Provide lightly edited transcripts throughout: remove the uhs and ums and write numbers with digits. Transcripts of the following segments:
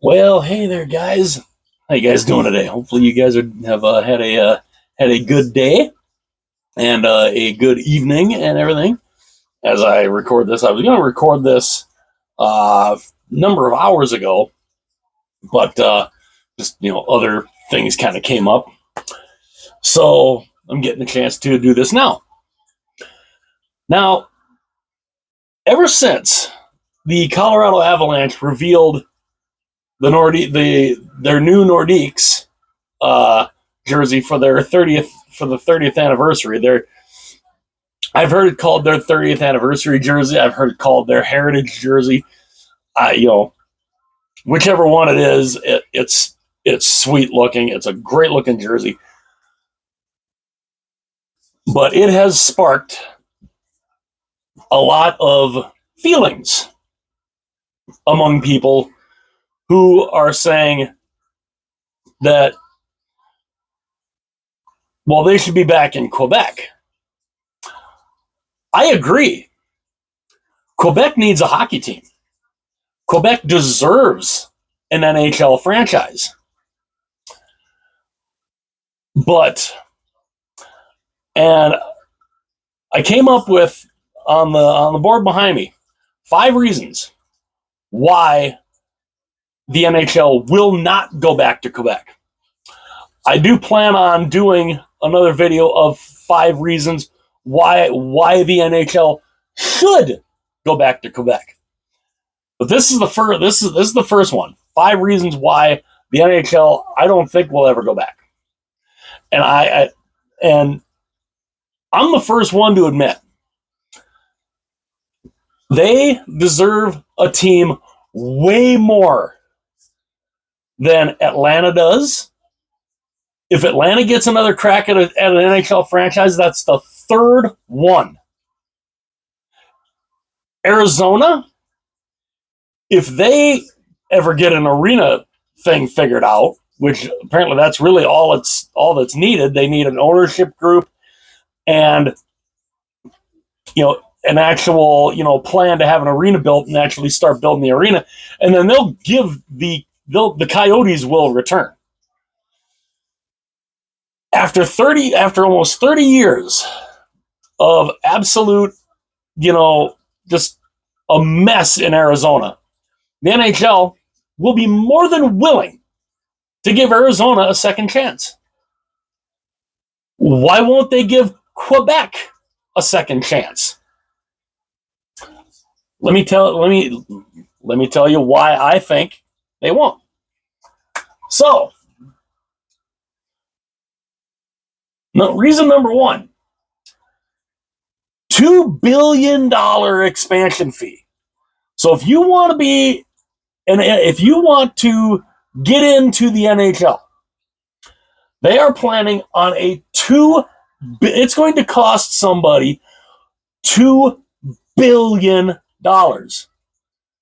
Well, hey there, guys. How you guys doing today? Hopefully, you guys have had a good day and a good evening and everything. As I record this, I was going to record this a number of hours ago, but just other things kind of came up, so I'm getting a chance to do this now. Now, ever since the Colorado Avalanche revealed their new Nordiques jersey for the 30th anniversary. I've heard it called their 30th anniversary jersey. I've heard it called their heritage jersey. Whichever one it is, it's sweet looking. It's a great looking jersey, but it has sparked a lot of feelings among people who are saying that, well, they should be back in Quebec. I agree. Quebec needs a hockey team. Quebec deserves an NHL franchise. And I came up with, on the board behind me, 5 reasons why the NHL will not go back to Quebec. I do plan on doing another video of 5 reasons why the NHL should go back to Quebec. But this is the first one. 5 reasons why the NHL I don't think will ever go back. And I'm the first one to admit they deserve a team way more than Atlanta does. If Atlanta gets another crack at an NHL franchise, that's the 3rd one. Arizona, if they ever get an arena thing figured out, which apparently that's really all that's needed. They need an ownership group and an actual plan to have an arena built and actually start building the arena, and then the Coyotes will return after almost 30 years of absolute just a mess in Arizona. The NHL will be more than willing to give Arizona a second chance. Why won't they give Quebec a second chance? Let me tell you why I think they won't. So, reason number 1, $2 billion expansion fee. So if you want to get into the NHL, they are planning on it's going to cost somebody $2 billion.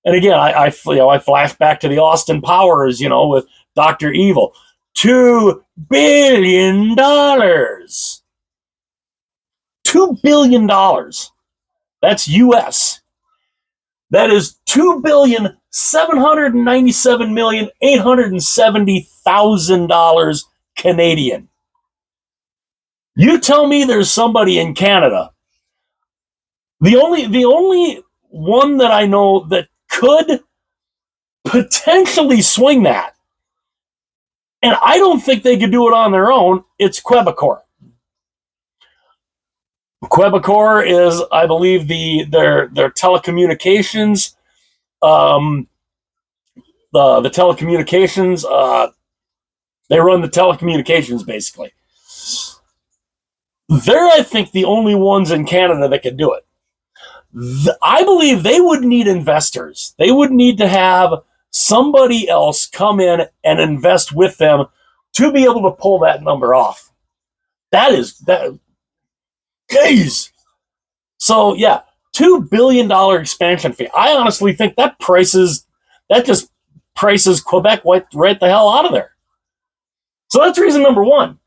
And again, I flash back to the Austin Powers, with Dr. Evil. $2 billion. $2 billion. That's US. That is $2,797,870,000 Canadian. You tell me there's somebody in Canada. The only one that I know that could potentially swing that, and I don't think they could do it on their own, it's Quebecor. Quebecor is, I believe, their telecommunications, the telecommunications, they run the telecommunications basically. They're, I think, the only ones in Canada that can do it. I believe they would need investors. They would need to have somebody else come in and invest with them to be able to pull that number off. That. Jeez. So yeah, $2 billion expansion fee. I honestly think that just prices Quebec right the hell out of there. So that's reason number 1.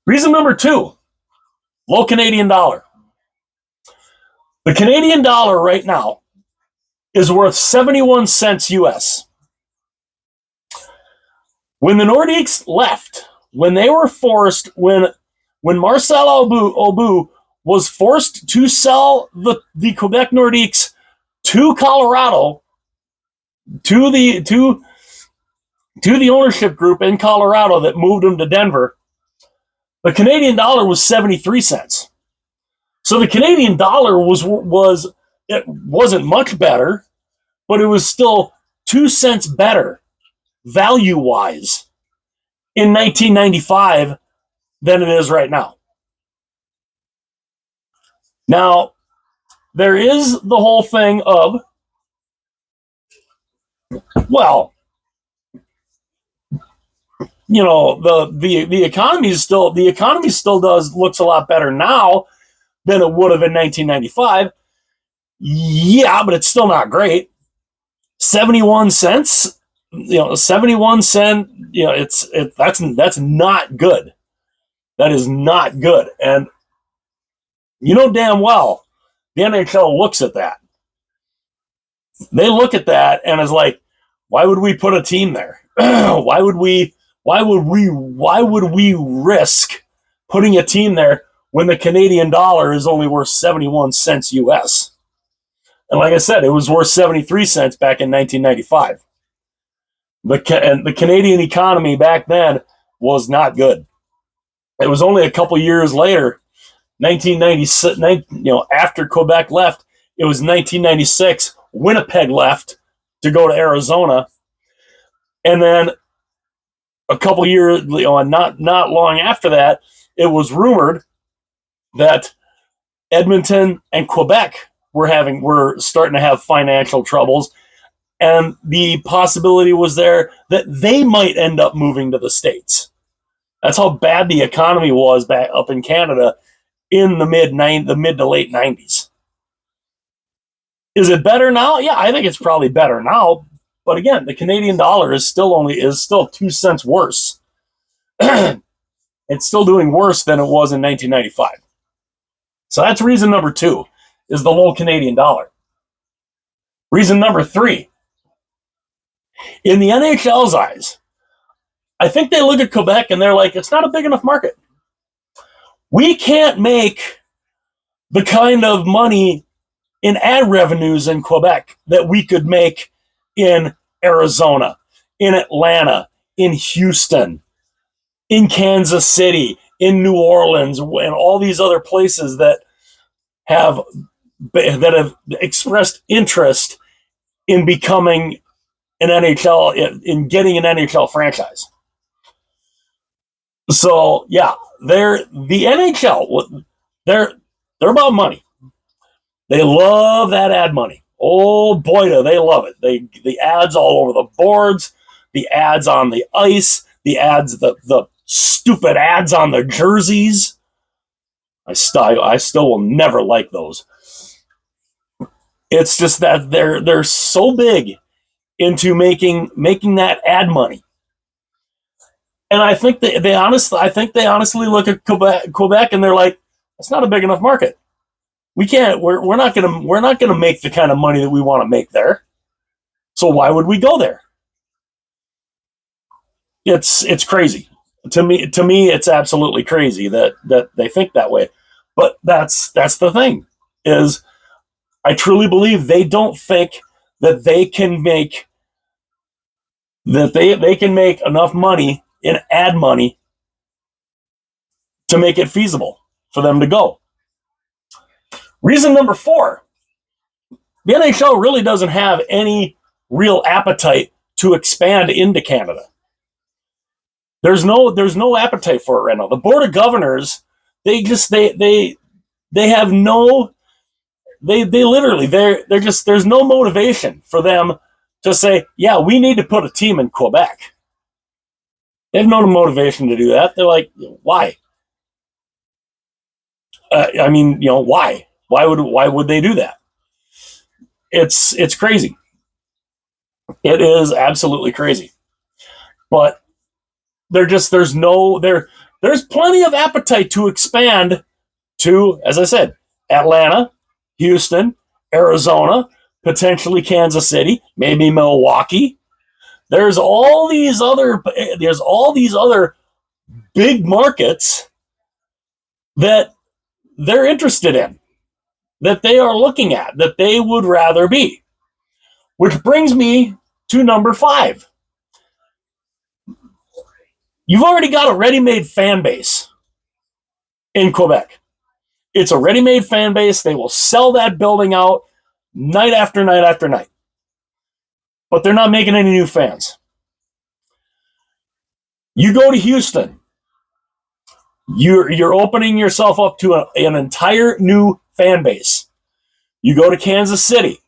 Reason number 2, low Canadian dollar. The Canadian dollar right now is worth 71 cents US. When the Nordiques left, when they were forced, when Marcel Aubu was forced to sell the Quebec Nordiques to Colorado, to the ownership group in Colorado that moved them to Denver, the Canadian dollar was 73 cents. So the Canadian dollar it wasn't much better, but it was still 2 cents better value-wise in 1995 than it is right now. Now, there is the whole thing of, well, you know, the economy still looks a lot better now than it would have in 1995. Yeah, but it's still not great. 71 cents, 71 cent, that's not good. That is not good. And you know damn well the NHL looks at that. They look at that and is like, why would we put a team there? Why would we risk putting a team there when the Canadian dollar is only worth 71 cents US? And like I said, it was worth 73 cents back in 1995. The Canadian economy back then was not good. It was only a couple years later, 1996, after Quebec left, it was 1996, Winnipeg left to go to Arizona. And then a couple years, not long after that, it was rumored that Edmonton and Quebec were starting to have financial troubles, and the possibility was there that they might end up moving to the States. That's how bad the economy was back up in Canada in the mid to late 90s. Is it better now? Yeah, I think it's probably better now. But again, the Canadian dollar is still 2 cents worse. It's still doing worse than it was in 1995. So that's reason number 2, is the low Canadian dollar. Reason number 3, in the NHL's eyes, I think they look at Quebec and they're like, it's not a big enough market. We can't make the kind of money in ad revenues in Quebec that we could make in Arizona, in Atlanta, in Houston, in Kansas City, in New Orleans, and all these other places that have expressed interest in becoming an NHL, in getting an NHL franchise. So yeah, the NHL, they're about money. They love that ad money. Oh boy, do they love it. The ads all over the boards, the ads on the ice, the stupid ads on the jerseys. I still will never like those. It's just that they're so big into making that ad money. And I think they honestly look at Quebec and they're like, it's not a big enough market. We're not gonna make the kind of money that we want to make there. So why would we go there? It's crazy. To me, it's absolutely crazy that they think that way. But that's the thing, is I truly believe they don't think that they can make enough money in ad money to make it feasible for them to go. Reason number 4, the NHL really doesn't have any real appetite to expand into Canada. There's no appetite for it right now. The Board of Governors, they have no, there's no motivation for them to say, yeah, we need to put a team in Quebec. They have no motivation to do that. They're like, why? Why? Why would they do that? It's crazy. It is absolutely crazy. But there's plenty of appetite to expand to, as I said, Atlanta, Houston, Arizona, potentially Kansas City, maybe Milwaukee. There's all these other big markets that they're interested in, that they are looking at, that they would rather be. Which brings me to number 5. You've already got a ready-made fan base in Quebec. It's a ready-made fan base. They will sell that building out night after night after night. But they're not making any new fans. You go to Houston, you're opening yourself up to an entire new fan base. You go to Kansas City,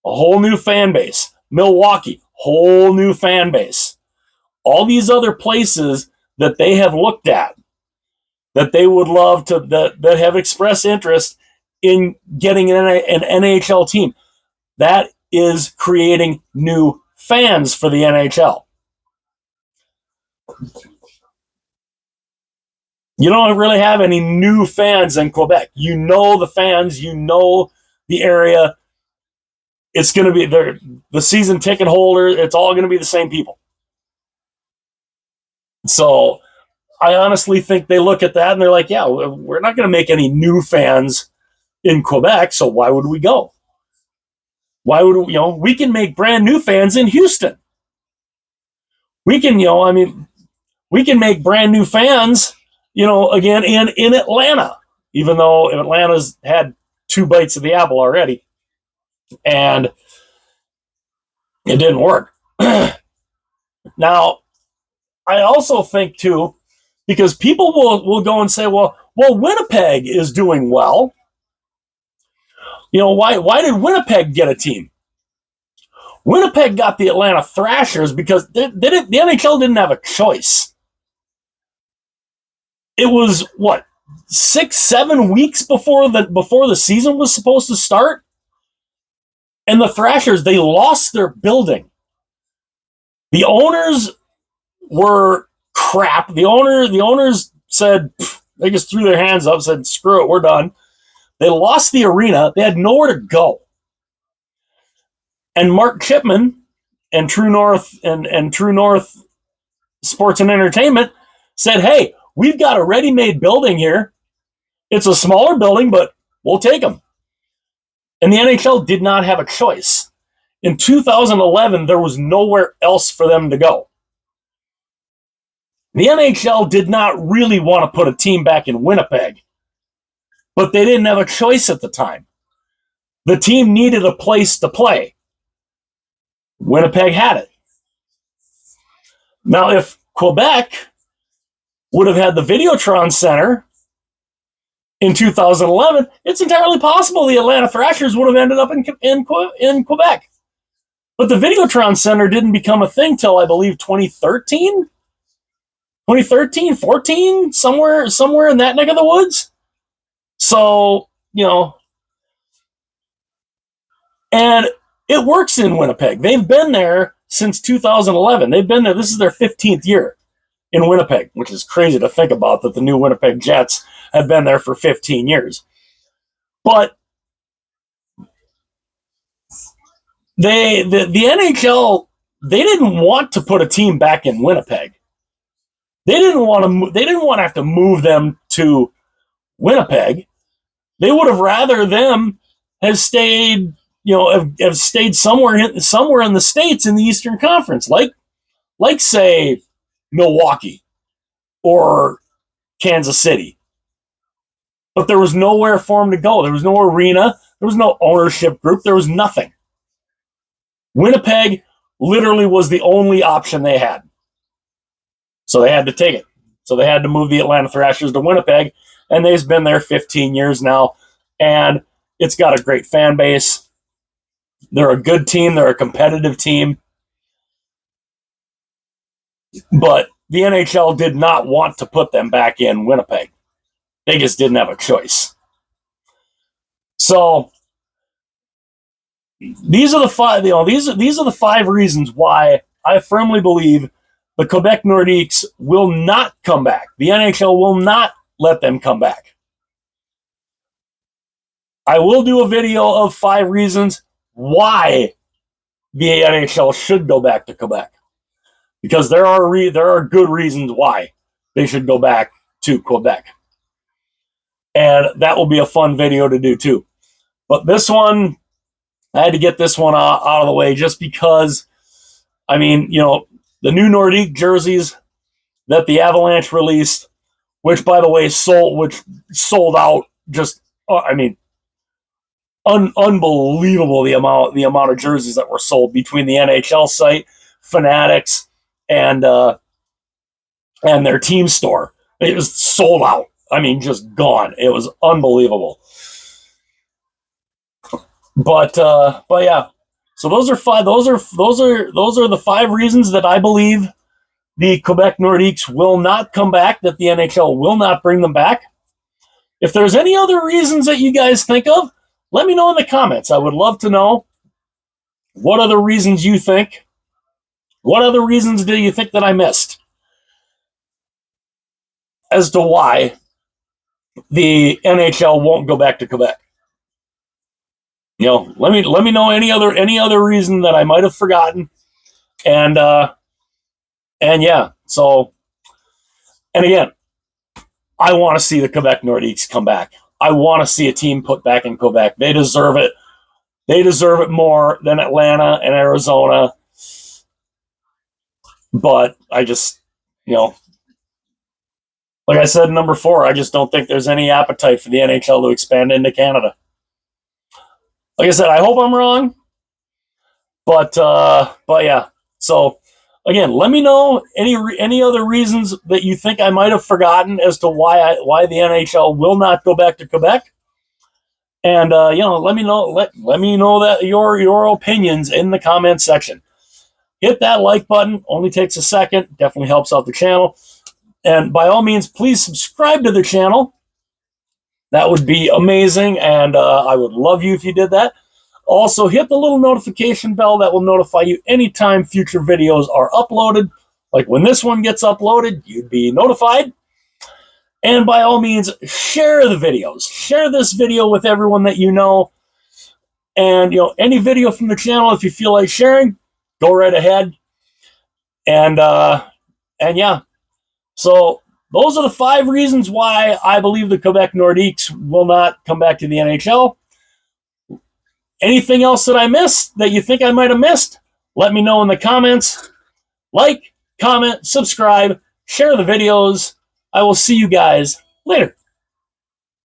a whole new fan base. Milwaukee, whole new fan base. All these other places that they have looked at, that they would love to, that have expressed interest in getting an NHL team. That is creating new fans for the NHL. You don't really have any new fans in Quebec. You know the fans, you know the area. It's going to be the season ticket holder. It's all going to be the same people. So I honestly think they look at that and they're like, yeah, we're not going to make any new fans in Quebec, so why would we go? Why would we, we can make brand new fans in Houston. We can, we can make brand new fans, again in Atlanta, even though Atlanta's had 2 bites of the apple already and it didn't work. Now, I also think too, because people will go and say, well, Winnipeg is doing well. Why did Winnipeg get a team? Winnipeg got the Atlanta Thrashers because the NHL didn't have a choice. It was 6-7 weeks before the season was supposed to start, and the Thrashers, they lost their building. The owners were crap. The owners said, they just threw their hands up, said, screw it, we're done. They lost the arena. They had nowhere to go. And Mark Chipman and True North and True North Sports and Entertainment said, hey, we've got a ready-made building here. It's a smaller building, but we'll take them. And the NHL did not have a choice. In 2011, there was nowhere else for them to go. The NHL did not really want to put a team back in Winnipeg, but they didn't have a choice at the time. The team needed a place to play. Winnipeg had it. Now, if Quebec would have had the Videotron Center in 2011, it's entirely possible the Atlanta Thrashers would have ended up in Quebec. But the Videotron Center didn't become a thing till, I believe, 2013? 2013, 14, somewhere in that neck of the woods. So, and it works in Winnipeg. They've been there since 2011. They've been there. This is their 15th year in Winnipeg, which is crazy to think about, that the new Winnipeg Jets have been there for 15 years. But the NHL, they didn't want to put a team back in Winnipeg. They didn't want to have to move them to Winnipeg. They would have rather them have stayed, have stayed somewhere in the States in the Eastern Conference, like say Milwaukee or Kansas City. But there was nowhere for them to go. There was no arena. There was no ownership group. There was nothing. Winnipeg literally was the only option they had. So they had to take it. So they had to move the Atlanta Thrashers to Winnipeg, and they've been there 15 years now, and it's got a great fan base. They're a good team. They're a competitive team. But the NHL did not want to put them back in Winnipeg. They just didn't have a choice. So these are the 5. These are the 5 reasons why I firmly believe the Quebec Nordiques will not come back. The NHL will not let them come back. I will do a video of 5 reasons why the NHL should go back to Quebec. because there are good reasons why they should go back to Quebec. And that will be a fun video to do too. But this one, I had to get this one out of the way just because, I mean, you know, the new Nordic jerseys that the Avalanche released, which by the way sold out just, I mean, unbelievable the amount of jerseys that were sold between the NHL site, Fanatics, and their team store. It was sold out. I mean, just gone. It was unbelievable. But yeah. So those are five. Those are the 5 reasons that I believe the Quebec Nordiques will not come back. That the NHL will not bring them back. If there's any other reasons that you guys think of, let me know in the comments. I would love to know what other reasons you think. What other reasons do you think that I missed as to why the NHL won't go back to Quebec? You know, let me know any other reason that I might have forgotten. And yeah, so, and again, I want to see the Quebec Nordiques come back. I want to see a team put back in Quebec. They deserve it. They deserve it more than Atlanta and Arizona. But I just, you know, like I said, number 4, I just don't think there's any appetite for the NHL to expand into Canada. Like I said, I hope I'm wrong. But yeah. So again, let me know any other reasons that you think I might have forgotten as to why the NHL will not go back to Quebec. And you know, let me know that your opinions in the comments section. Hit that like button. Only takes a second. Definitely helps out the channel. And by all means, please subscribe to the channel. That would be amazing, and I would love you if you did that. Also, hit the little notification bell that will notify you anytime future videos are uploaded. Like when this one gets uploaded, you'd be notified. And by all means, share the videos. Share this video with everyone that you know. And, you know, any video from the channel, if you feel like sharing, go right ahead. And yeah. So those are the 5 reasons why I believe the Quebec Nordiques will not come back to the NHL. Anything else that I missed that you think I might have missed? Let me know in the comments. Like, comment, subscribe, share the videos. I will see you guys later.